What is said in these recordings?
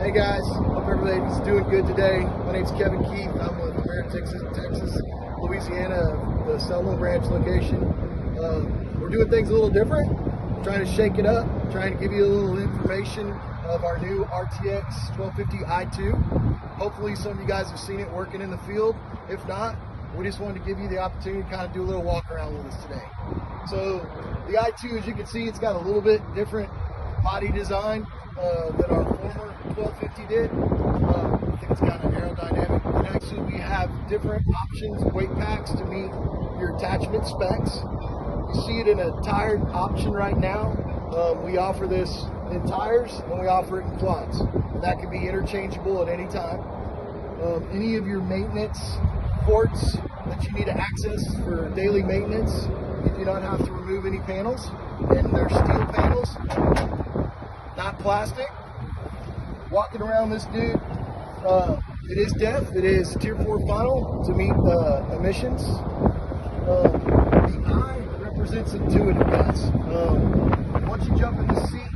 Hey guys, hope everybody's doing good today. My name's Kevin Keith. I'm with Vermeer Texas-Louisiana, the Selma branch location. We're doing things a little different. We're trying to shake it up, trying to give you a little information of our new RTX1250i2. Hopefully some of you guys have seen it working in the field. If not, we just wanted to give you the opportunity to kind of do a little walk around with us today. So the i2, as you can see, it's got a little bit different body design than our former 1250 did. I think it's kind of aerodynamic. And actually we have different options, weight packs to meet your attachment specs. You see it in a tire option right now. We offer this in tires and we offer it in quads. And that can be interchangeable at any time. Any of your maintenance ports that you need to access for daily maintenance, you do not have to remove any panels, and they're steel panels, not plastic. Walking around this dude, it is DEF, it is Tier 4 final to meet emissions. The I represents intuitive, guys. Once you jump in the seat,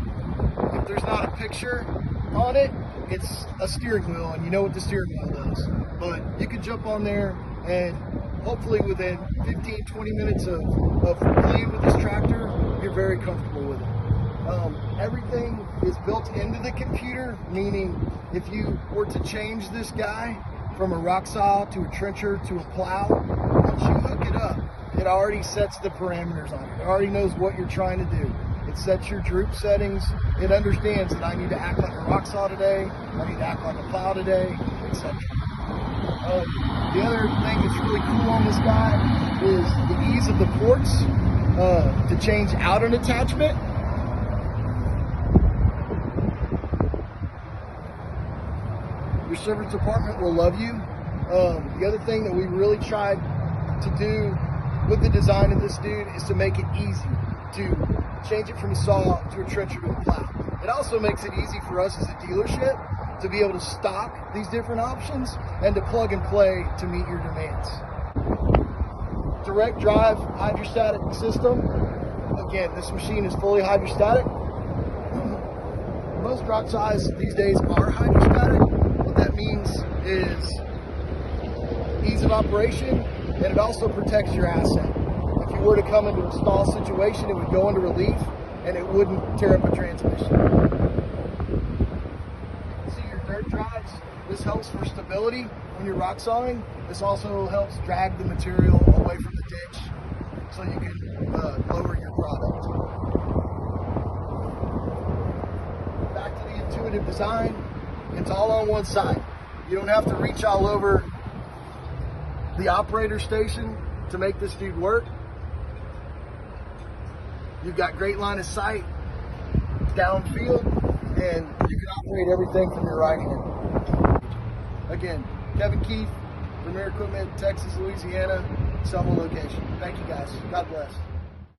if there's not a picture on it, it's a steering wheel, and you know what the steering wheel does. But you can jump on there, and hopefully within 15-20 minutes of playing with this tractor, you're very comfortable with it. Everything is built into the computer, meaning if you were to change this guy from a rock saw to a trencher to a plow, once you hook it up, it already sets the parameters on it. It already knows what you're trying to do. It sets your droop settings. It understands that I need to act like a rock saw today, I need to act like a plow today, etc. The other thing that's really cool on this guy is the ease of the ports to change out an attachment. Your service department will love you. The other thing that we really tried to do with the design of this dude is to make it easy to change it from a saw to a trencher to a plow. It also makes it easy for us as a dealership to be able to stock these different options and to plug and play to meet your demands. Direct drive hydrostatic system. Again, this machine is fully hydrostatic. Most rock saws these days are hydrostatic. What that means is ease of operation, and it also protects your asset. If you were to come into a stall situation, it would go into relief and it wouldn't tear up a transmission. See your dirt drives, this helps for stability when you're rock sawing. This also helps drag the material away from the ditch so you can lower your product. Back to the intuitive design, it's all on one side. You don't have to reach all over the operator station to make this dude work. You've got great line of sight downfield, and you can operate everything from your right hand. Again, Kevin Keith, Vermeer Texas-Louisiana, Selma location. Thank you guys. God bless.